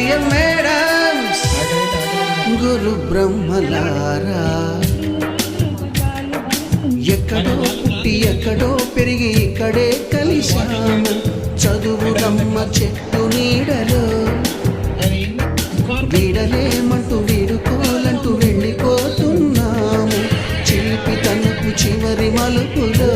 Dear madams, గురు బ్రహ్మలారా, ఎక్కడో పుట్టి ఎక్కడో పెరిగి ఇక్కడే కలిశాము. చదువురమ్మ చెట్టు నీడలో వీడలేమంటూ వీడుకోలంటూ వెళ్ళిపోతున్నాము. చిలిపి తనకు చివరి మలుపులో